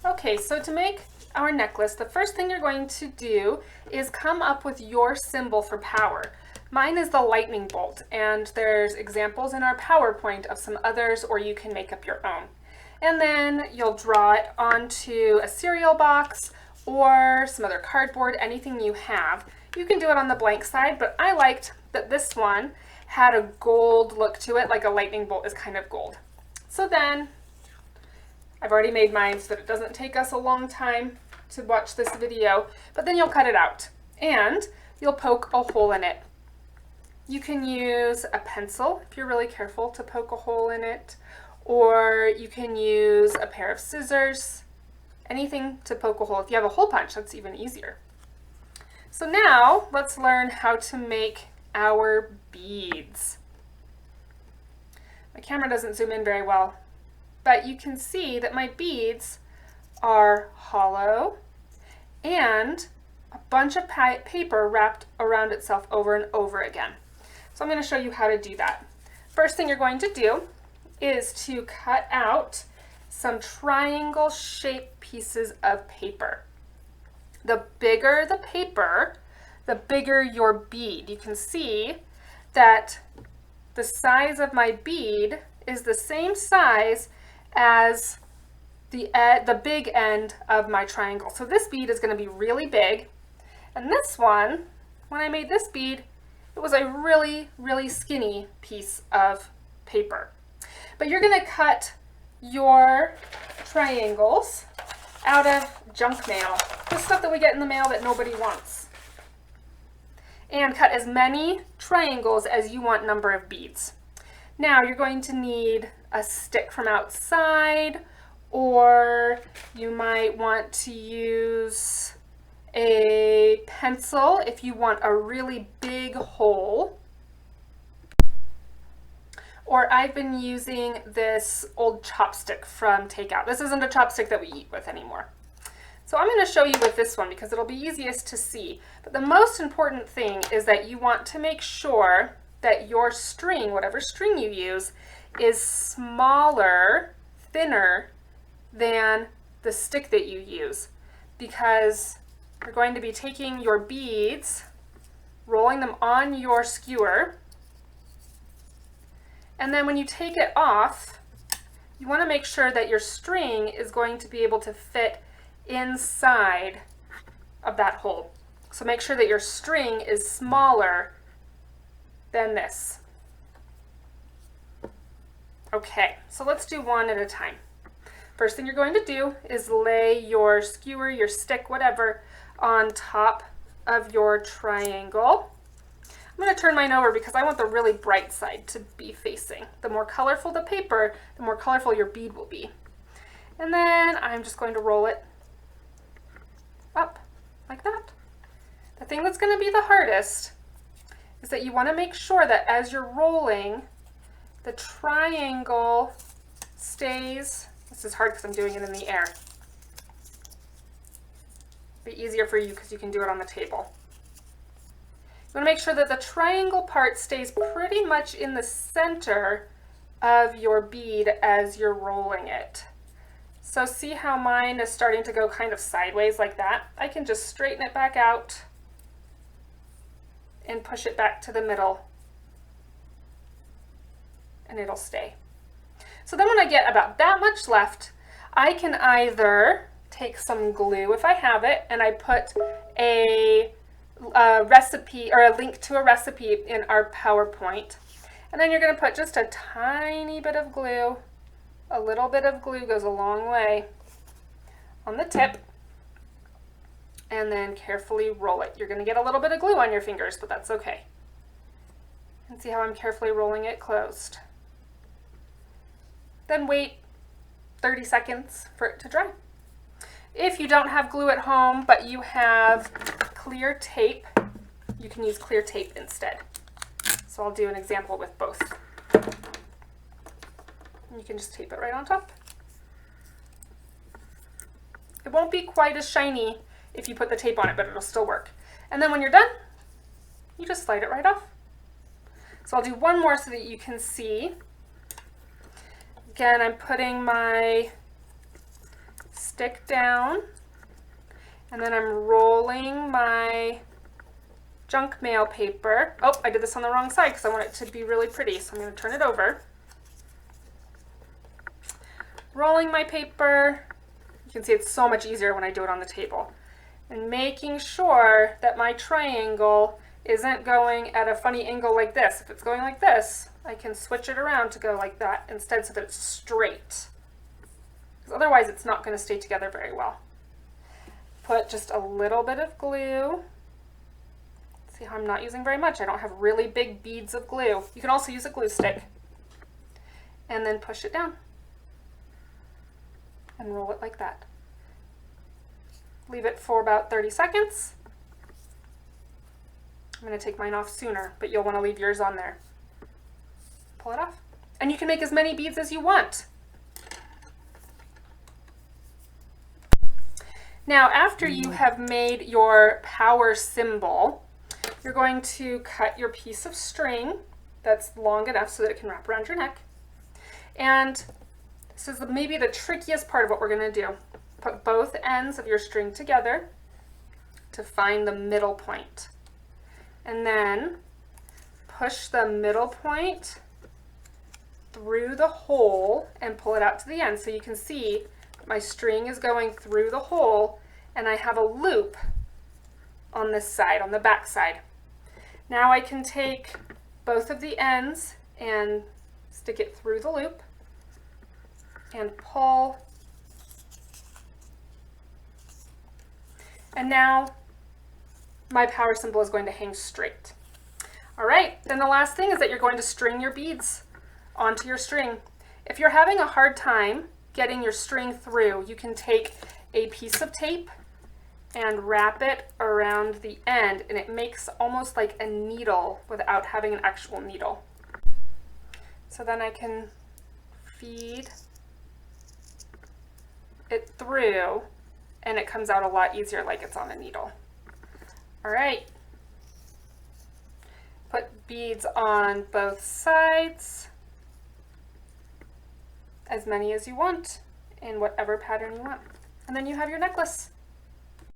Okay, so to make our necklace, the first thing you're going to do is come up with your symbol for power. Mine is the lightning bolt, and there's examples in our PowerPoint of some others, or you can make up your own. And then you'll draw it onto a cereal box or some other cardboard, anything you have. You can do it on the blank side, but I liked that this one had a gold look to it, like a lightning bolt is kind of gold. So then I've already made mine so that it doesn't take us a long time to watch this video, but then you'll cut it out and you'll poke a hole in it. You can use a pencil if you're really careful to poke a hole in it, or you can use a pair of scissors, anything to poke a hole. If you have a hole punch, that's even easier. So now let's learn how to make our beads. My camera doesn't zoom in very well, but you can see that my beads are hollow and a bunch of paper wrapped around itself over and over again. So I'm going to show you how to do that. First thing you're going to do is to cut out some triangle shaped pieces of paper. The bigger the paper, the bigger your bead. You can see that the size of my bead is the same size as the big end of my triangle. So this bead is going to be really big, and this one, when I made this bead, it was a really, really skinny piece of paper. But you're going to cut your triangles out of junk mail, the stuff that we get in the mail that nobody wants, and cut as many triangles as you want number of beads. Now you're going to need a stick from outside, or you might want to use a pencil if you want a really big hole. Or I've been using this old chopstick from takeout. This isn't a chopstick that we eat with anymore. So I'm going to show you with this one because it'll be easiest to see. But the most important thing is that you want to make sure that your string, whatever string you use, is smaller, thinner than the stick that you use, because you're going to be taking your beads, rolling them on your skewer, and then when you take it off, you want to make sure that your string is going to be able to fit inside of that hole. So make sure that your string is smaller than this. Okay, so let's do one at a time. First thing you're going to do is lay your skewer, your stick, whatever, on top of your triangle. I'm going to turn mine over because I want the really bright side to be facing. The more colorful the paper, the more colorful your bead will be. And then I'm just going to roll it up like that. The thing that's going to be the hardest is that you want to make sure that as you're rolling, the triangle stays. This is hard because I'm doing it in the air. It'll be easier for you because you can do it on the table. You want to make sure that the triangle part stays pretty much in the center of your bead as you're rolling it. So see how mine is starting to go kind of sideways like that? I can just straighten it back out and push it back to the middle, and it'll stay. So then when I get about that much left, I can either take some glue if I have it, and I put a recipe or a link to a recipe in our PowerPoint. And then you're going to put just a tiny bit of glue. A little bit of glue goes a long way on the tip. And then carefully roll it. You're going to get a little bit of glue on your fingers, but that's okay. And see how I'm carefully rolling it closed. Then wait 30 seconds for it to dry. If you don't have glue at home, but you have clear tape, you can use clear tape instead. So I'll do an example with both. You can just tape it right on top. It won't be quite as shiny if you put the tape on it, but it'll still work. And then when you're done, you just slide it right off. So I'll do one more so that you can see. Again, I'm putting my stick down, and then I'm rolling my junk mail paper. Oh, I did this on the wrong side because I want it to be really pretty, so I'm going to turn it over. Rolling my paper. You can see it's so much easier when I do it on the table. And making sure that my triangle isn't going at a funny angle like this. If it's going like this, I can switch it around to go like that instead so that it's straight. Because otherwise it's not going to stay together very well. Put just a little bit of glue. See how I'm not using very much? I don't have really big beads of glue. You can also use a glue stick. And then push it down. And roll it like that. Leave it for about 30 seconds. I'm going to take mine off sooner, but you'll want to leave yours on there. Pull it off. And you can make as many beads as you want. Now, after you have made your power symbol, you're going to cut your piece of string that's long enough so that it can wrap around your neck. And this is maybe the trickiest part of what we're going to do. Put both ends of your string together to find the middle point. And then push the middle point through the hole and pull it out to the end. So you can see my string is going through the hole and I have a loop on this side, on the back side. Now I can take both of the ends and stick it through the loop and pull. And now my power symbol is going to hang straight. All right, then the last thing is that you're going to string your beads onto your string. If you're having a hard time getting your string through, you can take a piece of tape and wrap it around the end, and it makes almost like a needle without having an actual needle. So then I can feed it through and it comes out a lot easier like it's on a needle. All right. Put beads on both sides, as many as you want, in whatever pattern you want. And then you have your necklace.